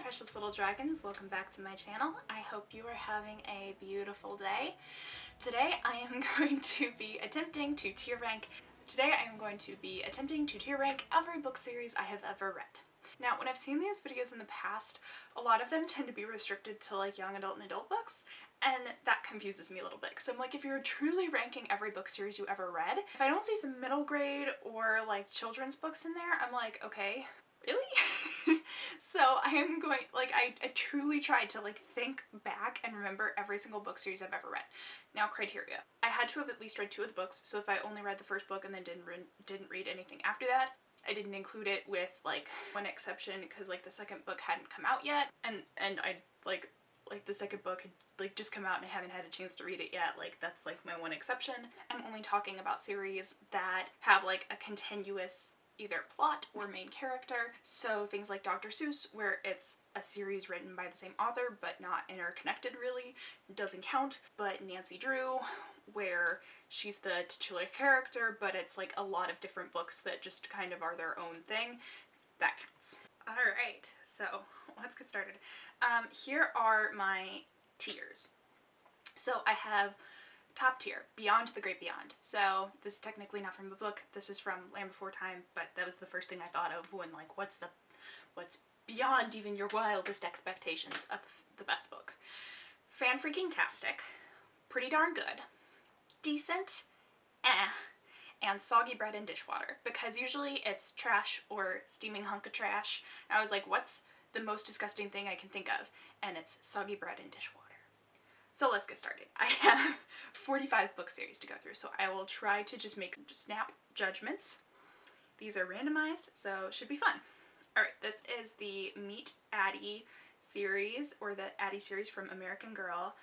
precious little dragons, welcome back to my channel. I hope you are having a beautiful day. Today I am going to be attempting to tier rank every book series I have ever read. Now, when I've seen these videos in the past, a lot of them tend to be restricted to like young adult and adult books, and that confuses me a little bit because I'm like, if you're truly ranking every book series you ever read, if I don't see some middle grade or like children's books in there, I'm like, okay, really? So I am going, like, I truly tried to like think back and remember every single book series I've ever read. Now, criteria. I had to have at least read 2 of the books, so if I only read the first book and then didn't read anything after that, I didn't include it with like one exception because like the second book hadn't come out yet, and I like the second book had like just come out and I haven't had a chance to read it yet. Like that's like my one exception. I'm only talking about series that have like a continuous either plot or main character. So things like Dr. Seuss, where it's a series written by the same author but not interconnected really, doesn't count. But Nancy Drew, where she's the titular character but it's like a lot of different books that just kind of are their own thing, that counts. Alright, so let's get started. Here are my tiers. So I have top tier, Beyond the Great Beyond. So this is technically not from the book, this is from Land Before Time, but that was the first thing I thought of when like, what's beyond even your wildest expectations of the best book. Fan-freaking-tastic, pretty darn good, decent, and soggy bread and dishwater, because usually it's trash or steaming hunk of trash. I was like, what's the most disgusting thing I can think of? And it's soggy bread and dishwater. So let's get started. I have 45 book series to go through, so I will try to just make snap judgments. These are randomized, so it should be fun. Alright, this is the Meet Addie series, or the Addie series from American Girl.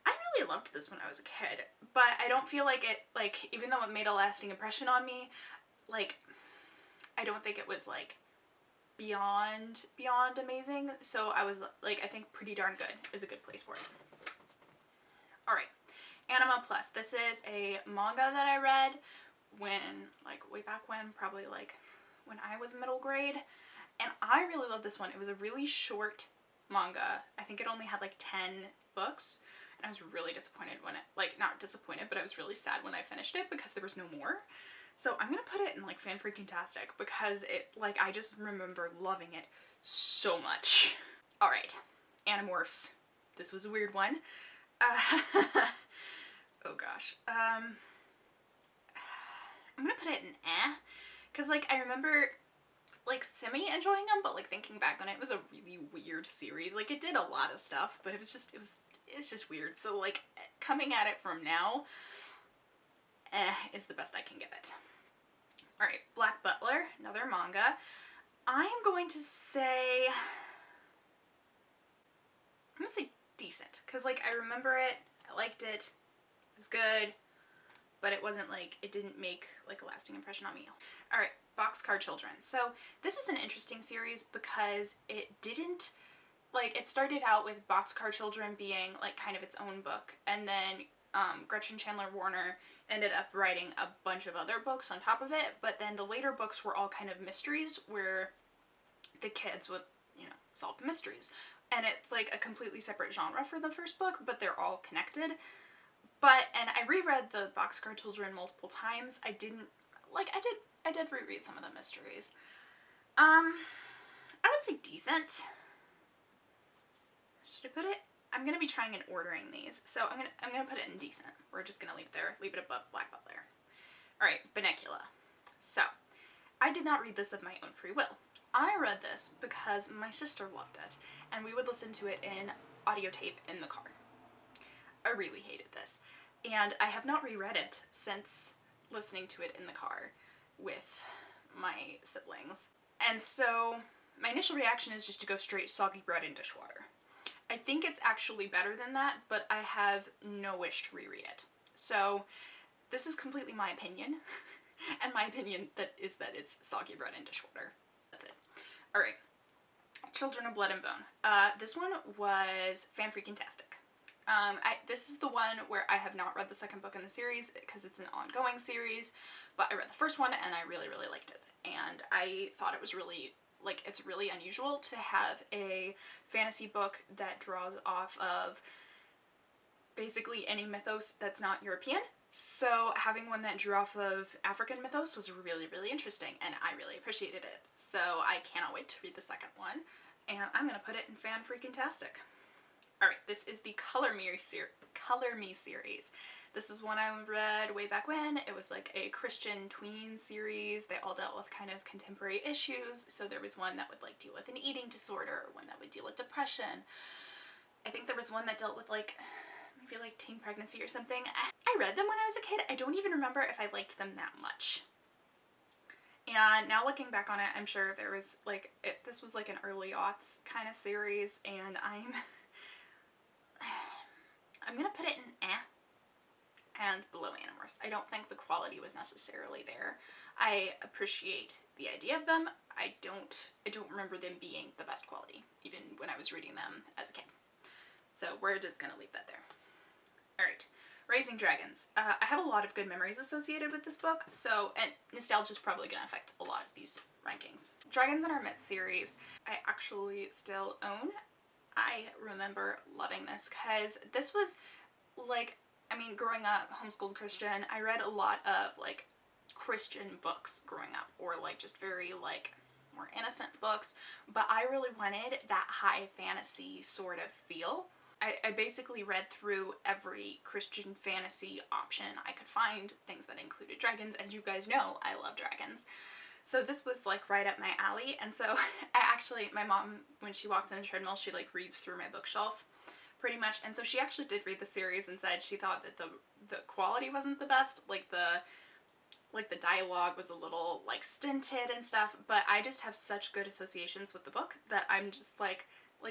I really loved this when I was a kid, but I don't feel like it, like, even though it made a lasting impression on me, like, I don't think it was, like, beyond amazing, so I was, like, I think pretty darn good is a good place for it. Alright, Anima Plus. This is a manga that I read when, like, way back when, probably, like, when I was middle grade, and I really loved this one. It was a really short manga. I think it only had, like, 10 books. And I was really disappointed when it, like, not disappointed, but I was really sad when I finished it because there was no more. So I'm gonna put it in, like, fan-freaking-tastic because it, like, I just remember loving it so much. Alright, Animorphs. This was a weird one. Oh gosh. I'm gonna put it in because, like, I remember, like, semi-enjoying them, but, like, thinking back on it, it was a really weird series. Like, it did a lot of stuff, but it's just weird. So, like, coming at it from now, is the best I can give it. Alright, Black Butler, another manga. I am going to say, I'm gonna say decent, because, like, I remember it, I liked it, it was good, but it wasn't, like, it didn't make, like, a lasting impression on me. Alright, Boxcar Children. So, this is an interesting series because it didn't, like, it started out with Boxcar Children being, like, kind of its own book, and then Gretchen Chandler Warner ended up writing a bunch of other books on top of it, but then the later books were all kind of mysteries where the kids would, you know, solve the mysteries. And it's, like, a completely separate genre for the first book, but they're all connected. And I reread the Boxcar Children multiple times. I didn't, like, I did reread some of the mysteries. I would say decent. Should I put it? I'm gonna be trying and ordering these, so I'm gonna put it in decent. We're just gonna leave it there, leave it above Black Butler. Alright, Bunnicula. So, I did not read this of my own free will. I read this because my sister loved it, and we would listen to it in audio tape in the car. I really hated this, and I have not reread it since listening to it in the car with my siblings. And so, my initial reaction is just to go straight soggy bread and dishwater. I think it's actually better than that, but I have no wish to reread it. So this is completely my opinion, and my opinion is that it's soggy bread and dishwater. That's it. Alright, Children of Blood and Bone. This one was fan-freaking-tastic. This is the one where I have not read the second book in the series because it's an ongoing series, but I read the first one and I really, really liked it. And I thought it was really like, it's really unusual to have a fantasy book that draws off of basically any mythos that's not European. So having one that drew off of African mythos was really, really interesting, and I really appreciated it. So I cannot wait to read the second one, and I'm gonna put it in fan freaking tastic. Alright, this is the Color Me series. This is one I read way back when. It was like a Christian tween series. They all dealt with kind of contemporary issues. So there was one that would like deal with an eating disorder, one that would deal with depression. I think there was one that dealt with like maybe like teen pregnancy or something. I read them when I was a kid. I don't even remember if I liked them that much. And now looking back on it, I'm sure there was like, this was like an early aughts kind of series, and I'm gonna put it in and below Animorphs. I don't think the quality was necessarily there. I appreciate the idea of them. I don't remember them being the best quality, even when I was reading them as a kid. So we're just gonna leave that there. Alright, Raising Dragons. I have a lot of good memories associated with this book, so, and nostalgia is probably gonna affect a lot of these rankings. Dragons in Our Midst series, I actually still own. I remember loving this because this was like, I mean, growing up homeschooled Christian, I read a lot of like Christian books growing up, or like just very like more innocent books, but I really wanted that high fantasy sort of feel. I basically read through every Christian fantasy option I could find, things that included dragons, and you guys know I love dragons. So this was like right up my alley, and so my mom, when she walks in the treadmill, she like reads through my bookshelf pretty much, and so she actually did read the series and said she thought that the quality wasn't the best, like the dialogue was a little like stinted and stuff, but I just have such good associations with the book that I'm just like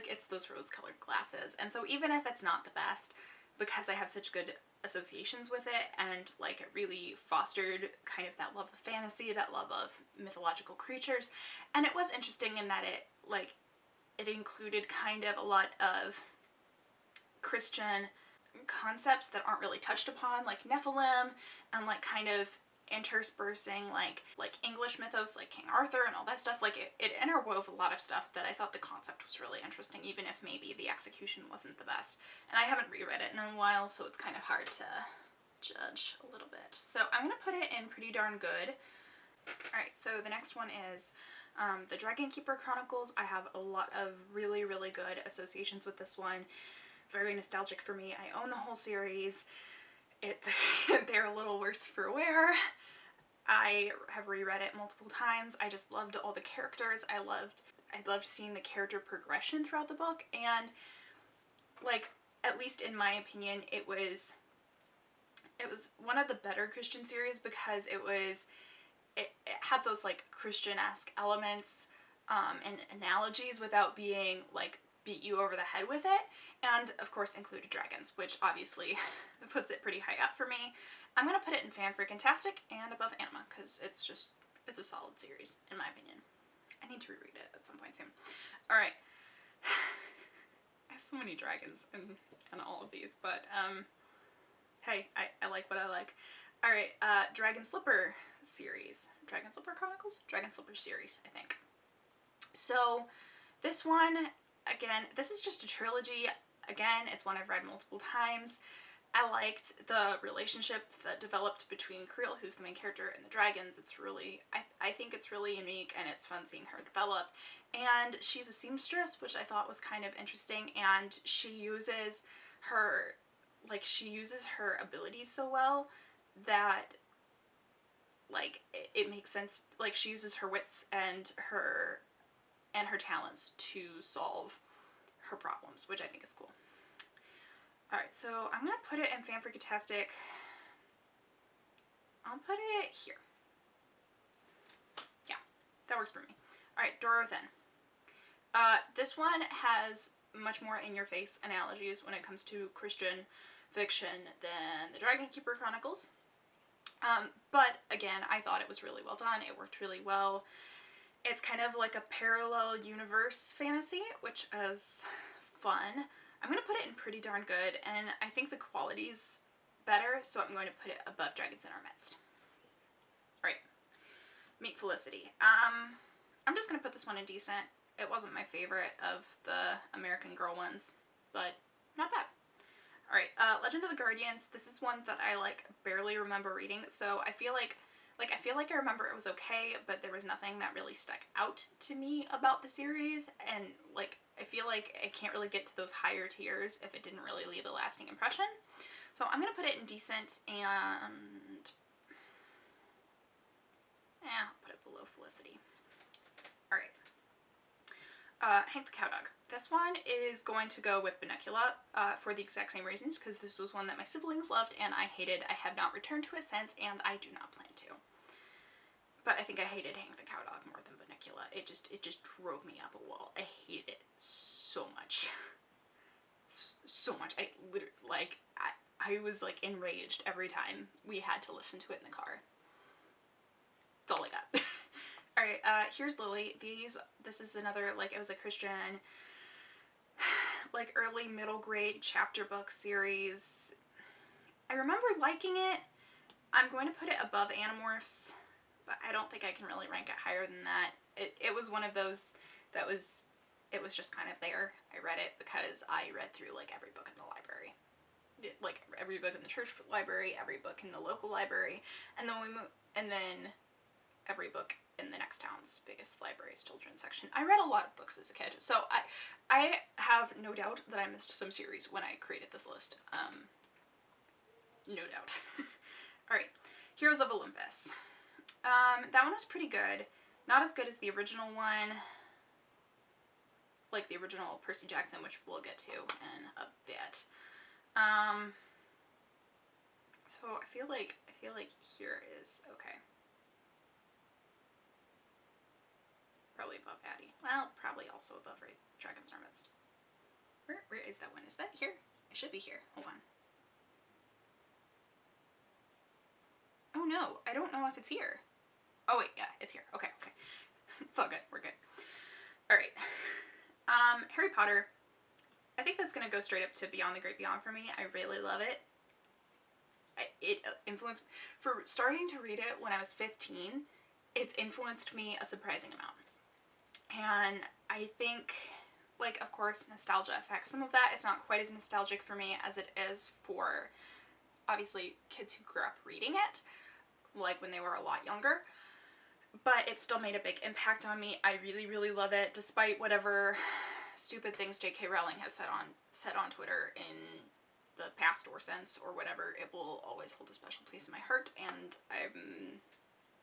it's those rose-colored glasses. And so even if it's not the best, because I have such good associations with it, and like it really fostered kind of that love of fantasy, that love of mythological creatures, and it was interesting in that it included kind of a lot of Christian concepts that aren't really touched upon, like Nephilim, and like kind of interspersing like English mythos like King Arthur and all that stuff. Like it interwove a lot of stuff that I thought the concept was really interesting, even if maybe the execution wasn't the best. And I haven't reread it in a while, so it's kind of hard to judge a little bit. So I'm gonna put it in pretty darn good. Alright, so the next one is the Dragon Keeper Chronicles. I have a lot of really, really good associations with this one. Very nostalgic for me. I own the whole series. They're a little worse for wear. I have reread it multiple times. I just loved all the characters. I loved seeing the character progression throughout the book, and like, at least in my opinion, it was one of the better Christian series because it had those like Christian-esque elements and analogies without being like beat you over the head with it, and of course included dragons, which obviously puts it pretty high up for me. I'm gonna put it in fan freaking tastic and above Anima because it's a solid series in my opinion. I need to reread it at some point soon. Alright. I have so many dragons in all of these, but hey, I like what I like. Alright, Dragon Slipper series. Dragon Slipper Chronicles? Dragon Slipper series, I think. So this one, again, this is just a trilogy. Again, it's one I've read multiple times. I liked the relationship that developed between Creel, who's the main character, and the dragons. It's really, I think it's really unique, and it's fun seeing her develop. And she's a seamstress, which I thought was kind of interesting, and she uses her abilities so well that like it makes sense. Like, she uses her wits and her talents to solve her problems, which I think is cool. Alright, so I'm gonna put it in fan freaking tastic. I'll put it here. Yeah, that works for me. Alright, Dorothen. This one has much more in-your-face analogies when it comes to Christian fiction than the Dragon Keeper Chronicles. But again, I thought it was really well done. It worked really well. It's kind of like a parallel universe fantasy, which is fun. I'm going to put it in pretty darn good, and I think the quality's better, so I'm going to put it above Dragons in Our Midst. Alright. Meet Felicity. I'm just gonna put this one in decent. It wasn't my favorite of the American Girl ones, but not bad. Alright, Legend of the Guardians. This is one that I, like, barely remember reading, so I feel like I remember it was okay, but there was nothing that really stuck out to me about the series, and, like, I feel like I can't really get to those higher tiers if it didn't really leave a lasting impression. So I'm gonna put it in decent, and I'll put it below Felicity. Alright. Hank the Cowdog. This one is going to go with Bunnicula for the exact same reasons, because this was one that my siblings loved and I hated. I have not returned to it since, and I do not plan to. But I think I hated Hank the Cowdog more than Bunnicula. It just drove me up a wall. I hated it so much. So much. I literally, like, I was, like, enraged every time we had to listen to it in the car. That's all I got. Alright, here's Lily. This is another, like, it was a Christian, like, early middle grade chapter book series. I remember liking it. I'm going to put it above Animorphs, but I don't think I can really rank it higher than that. It was one of those that was, it was just kind of there. I read it because I read through, like, every book in the library. Like, every book in the church library, every book in the local library, and then every book in the next town's biggest library's children's section. I read a lot of books as a kid, so I have no doubt that I missed some series when I created this list. No doubt. Alright, Heroes of Olympus. That one was pretty good. Not as good as the original one, like the original Percy Jackson, which we'll get to in a bit. So I feel like here is okay. Probably above Addie. Well, probably also above Dragons in Our Midst. Where is that one? Is that here? It should be here. Hold on. Oh no, I don't know if it's here. Oh wait, yeah, it's here. Okay, okay. It's all good. We're good. Alright. Harry Potter. I think that's gonna go straight up to Beyond the Great Beyond for me. I really love it. It influenced, for starting to read it when I was 15, it's influenced me a surprising amount. And I think, like, of course, nostalgia affects some of that. It's not quite as nostalgic for me as it is for, obviously, kids who grew up reading it, like, when they were a lot younger. But it still made a big impact on me. I really, really love it, despite whatever stupid things J.K. Rowling has said on Twitter in the past or since or whatever. It will always hold a special place in my heart, and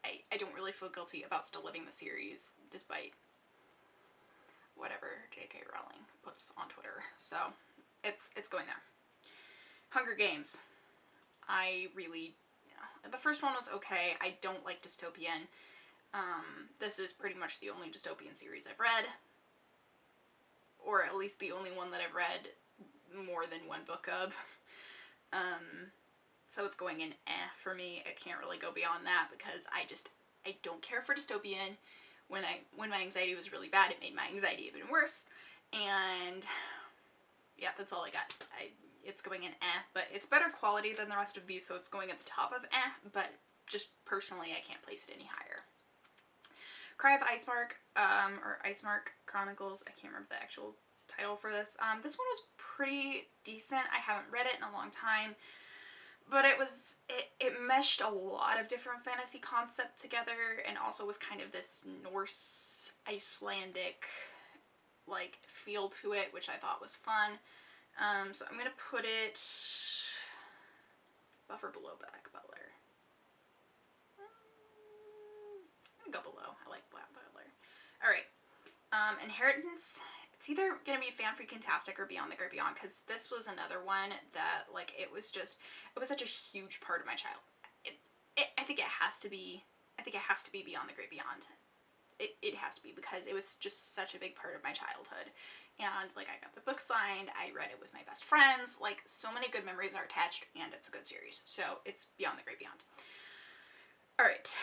I don't really feel guilty about still loving the series, despite whatever J.K. Rowling puts on Twitter. So it's going there. Hunger Games. I really, the first one was okay. I don't like dystopian. This is pretty much the only dystopian series I've read, or at least the only one that I've read more than one book of. So it's going in for me. I can't really go beyond that because I don't care for dystopian. When my anxiety was really bad, it made my anxiety even worse. And yeah, that's all I got. It's going in but it's better quality than the rest of these, so it's going at the top of but just personally I can't place it any higher. Cry of Icemark, or Icemark Chronicles, I can't remember the actual title for this. This one was pretty decent. I haven't read it in a long time, but it meshed a lot of different fantasy concepts together, and also was kind of this Norse, Icelandic, like, feel to it, which I thought was fun. So I'm gonna put it above or below Black Butler. I'm gonna go below. I like Black Butler. Alright. Inheritance. It's either gonna be Fanfreakintastic or Beyond the Great Beyond, because this was another one that, like, it was such a huge part of my childhood. I think it has to be Beyond the Great Beyond. It has to be, because it was just such a big part of my childhood. And, like, I got the book signed, I read it with my best friends, like, so many good memories are attached, and it's a good series. So it's Beyond the Great Beyond. Alright.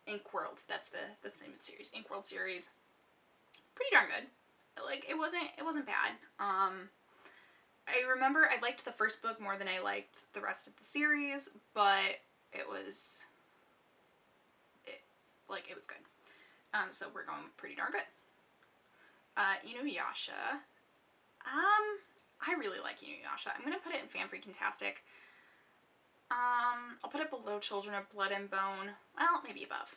Ink World, that's the name of the series. Ink World series. Pretty darn good. Like, it wasn't bad. I remember I liked the first book more than I liked the rest of the series, but Like, it was good. So we're going with pretty darn good. Inuyasha. I really like Inuyasha. I'm gonna put it in fan freaking tastic. I'll put it below Children of Blood and Bone. Well, maybe above.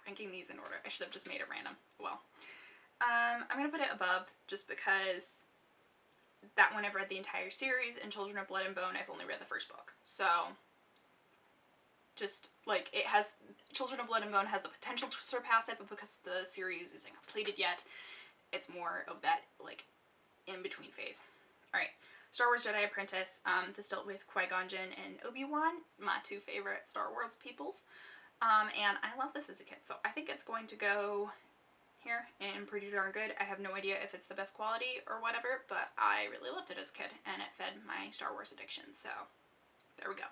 Ranking these in order. I should have just made it random. Well. I'm gonna put it above just because that one I've read the entire series, and Children of Blood and Bone I've only read the first book. So just like it has, Children of Blood and Bone has the potential to surpass it, but because the series isn't completed yet, it's more of that like in between phase. Alright, Star Wars Jedi Apprentice. This dealt with Qui-Gon Jinn and Obi-Wan, my two favorite Star Wars peoples. And I love this as a kid, so I think it's going to go here and pretty darn good. I have no idea if it's the best quality or whatever, but I really loved it as a kid, and it fed my Star Wars addiction, so there we go.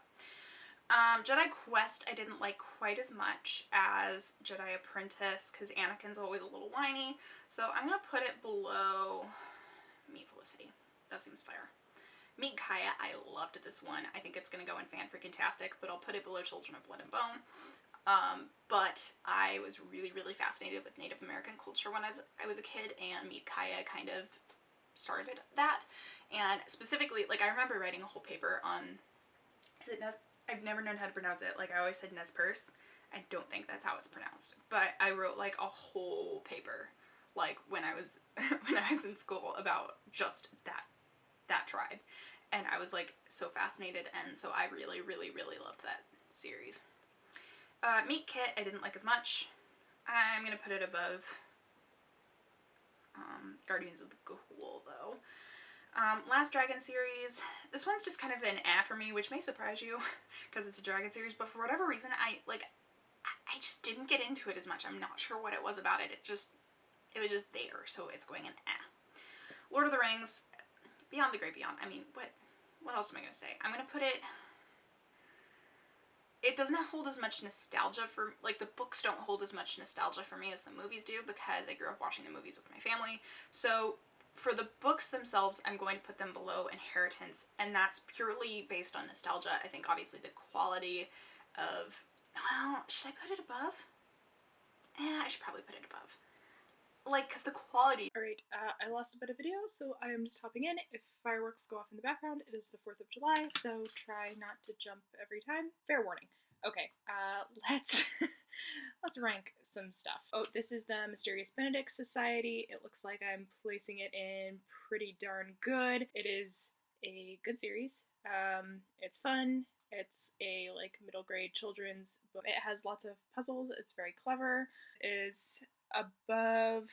Jedi Quest I didn't like quite as much as Jedi Apprentice, because Anakin's always a little whiny, so I'm going to put it below Meet Felicity. That seems fair. Meet Kaya, I loved this one. I think it's going to go in fan-freaking-tastic, but I'll put it below Children of Blood and Bone. But I was really, really fascinated with Native American culture when I was a kid, and Meet Kaya kind of started that. And specifically, like, I remember writing a whole paper on, is it I've never known how to pronounce it. Like, I always said Nez Perce. I don't think that's how it's pronounced. But I wrote, like, a whole paper, like, when I was in school about just that tribe. And I was, like, so fascinated, and so I really, really, really loved that series. Meet Kit I didn't like as much. I'm going to put it above Guardians of the Ghoul, though. Last Dragon series. This one's just kind of an for me, which may surprise you, because it's a Dragon series, but for whatever reason, I just didn't get into it as much. I'm not sure what it was about it. It was just there, so it's going in Lord of the Rings, Beyond the Great Beyond. I mean, what else am I going to say? I'm going to put it... It doesn't hold as much nostalgia for, like, the books don't hold as much nostalgia for me as the movies do, because I grew up watching the movies with my family. So for the books themselves, I'm going to put them below Inheritance, and that's purely based on nostalgia. I think obviously the quality of, well, should I put it above? I should probably put it above. Like, because the quality... Alright, I lost a bit of video, so I am just hopping in. If fireworks go off in the background, it is the 4th of July, so try not to jump every time. Fair warning. Okay, let's rank some stuff. Oh, this is the Mysterious Benedict Society. It looks like I'm placing it in pretty darn good. It is a good series. It's fun. It's a, like, middle grade children's book. It has lots of puzzles. It's very clever. It is above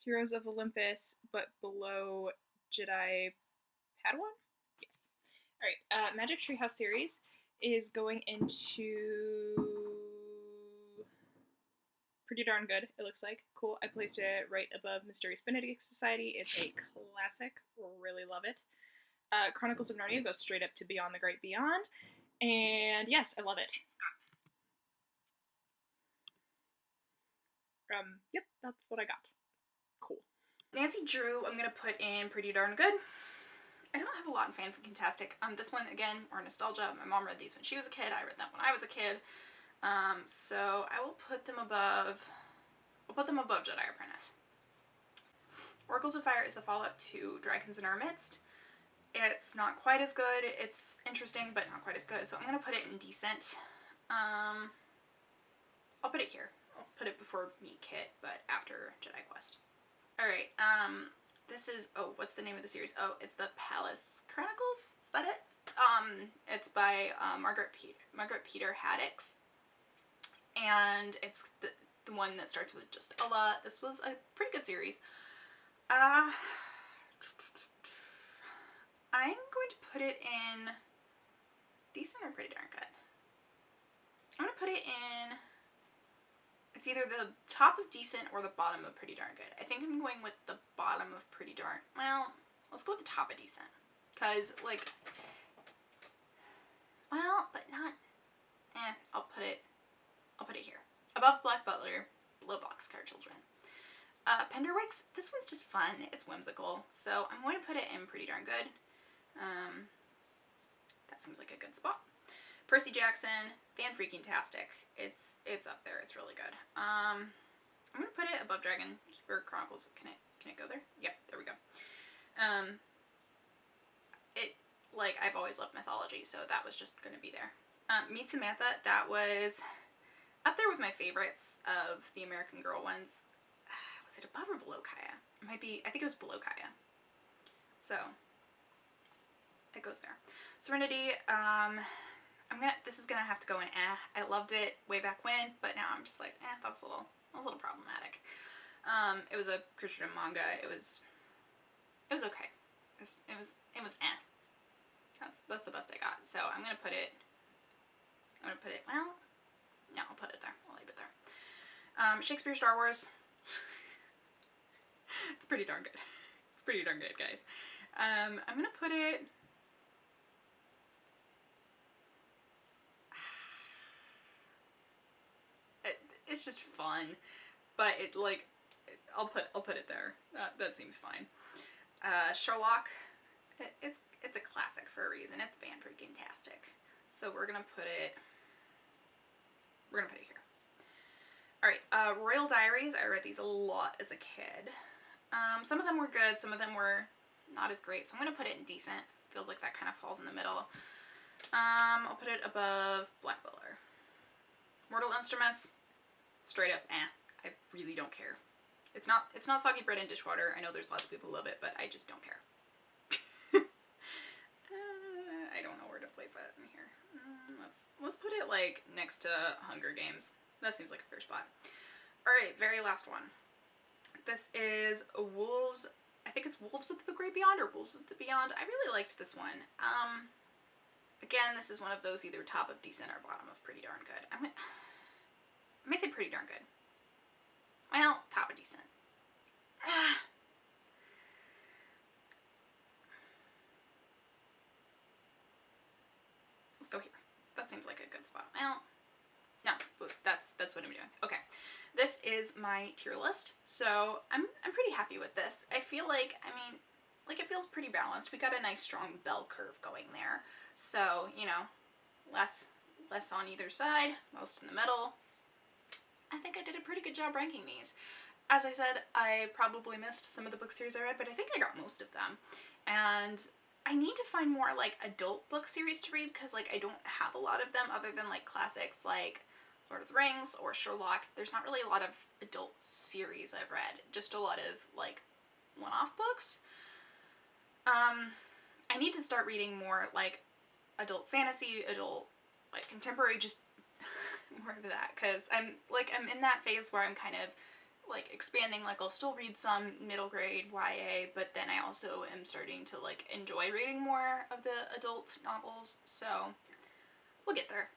Heroes of Olympus, but below Jedi Padawan? Yes. Alright, Magic Treehouse series is going into pretty darn good, it looks like. Cool. I placed it right above Mysterious Benedict Society. It's a classic. Really love it. Chronicles of Narnia goes straight up to Beyond the Great Beyond. And yes, I love it. Yep, that's what I got. Cool. Nancy Drew, I'm gonna put in pretty darn good. I don't have a lot in fan-freaking-tastic. This one, again, more nostalgia. My mom read these when she was a kid. I read that when I was a kid. So I will put them above... I'll put them above Jedi Apprentice. Oracles of Fire is the follow-up to Dragons in Our Midst. It's not quite as good. It's interesting, but not quite as good. So I'm gonna put it in decent. I'll put it here. I'll put it before Meet Kit, but after Jedi Quest. Alright, this is, oh, what's the name of the series? Oh, it's the Palace Chronicles? Is that it? It's by Margaret Peter Haddix. And it's the one that starts with just Ella. This was a pretty good series. I'm going to put it in decent or pretty darn good. I'm going to put it in... It's either the top of decent or the bottom of pretty darn good. I think I'm going with the bottom of pretty darn... Well, let's go with the top of decent. Because, like... Well, but not... I'll put it here. Above Black Butler, below Boxcar Children. Penderwicks, this one's just fun. It's whimsical. So I'm going to put it in pretty darn good. That seems like a good spot. Percy Jackson, fan-freaking-tastic. It's up there. It's really good. I'm gonna put it above Dragon Keeper Chronicles. Can it go there? Yep, there we go. Like, I've always loved mythology, so that was just gonna be there. Meet Samantha, that was up there with my favorites of the American Girl ones. Was it above or below Kaya? It might be, I think it was below Kaya. So, it goes there. Serenity, this is gonna have to go in I loved it way back when, but now I'm just like, that was a little problematic. It was a Christian manga. It was okay. It was That's the best I got. So I'm gonna put it, well, no, I'll put it there. I'll leave it there. Shakespeare, Star Wars. It's pretty darn good. It's pretty darn good, guys. I'm gonna put it, it's just fun, but I'll put it there. That seems fine. Sherlock, it's a classic for a reason. It's fan-freaking-tastic. So we're gonna put it here. Alright, Royal Diaries. I read these a lot as a kid. Some of them were good, some of them were not as great, so I'm gonna put it in decent. Feels like that kind of falls in the middle. I'll put it above Black Butler. Mortal Instruments, straight up, I really don't care. It's not soggy bread and dishwater. I know there's lots of people who love it, but I just don't care. I don't know where to place that in here. Let's put it like next to Hunger Games. That seems like a fair spot. Alright, very last one. This is Wolves. I think it's Wolves of the Great Beyond or Wolves of the Beyond. I really liked this one. Again, this is one of those either top of decent or bottom of pretty darn good. I might say pretty darn good. Well, top of decent. Let's go here. That seems like a good spot. Well, no, that's what I'm doing. Okay, this is my tier list. So I'm pretty happy with this. I feel like, it feels pretty balanced. We got a nice strong bell curve going there. So, you know, less on either side, most in the middle. I think I did a pretty good job ranking these. As I said, I probably missed some of the book series I read, but I think I got most of them. And I need to find more like adult book series to read because I don't have a lot of them other than like classics like Lord of the Rings or Sherlock. There's not really a lot of adult series I've read, just a lot of like one-off books. I need to start reading more like adult fantasy, adult like contemporary, just more of that, because I'm in that phase where I'm kind of like expanding. Like I'll still read some middle grade YA, but then I also am starting to like enjoy reading more of the adult novels, so we'll get there.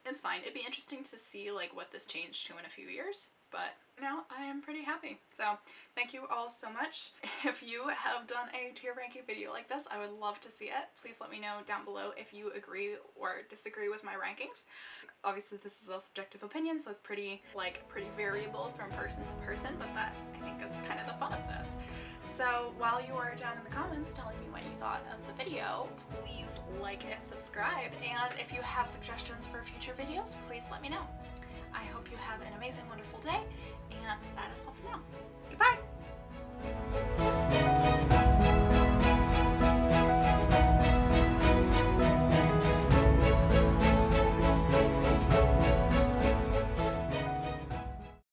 It's fine. It'd be interesting to see like what this changed to in a few years, but now I am pretty happy. So thank you all so much. If you have done a tier ranking video like this, I would love to see it. Please let me know down below if you agree or disagree with my rankings. Obviously this is a subjective opinion, so it's pretty variable from person to person, but that I think is kind of the fun of this. So while you are down in the comments telling me what you thought of the video, please like and subscribe, and if you have suggestions for future videos, please let me know. I hope you have an amazing, wonderful day, and that is all for now. Goodbye!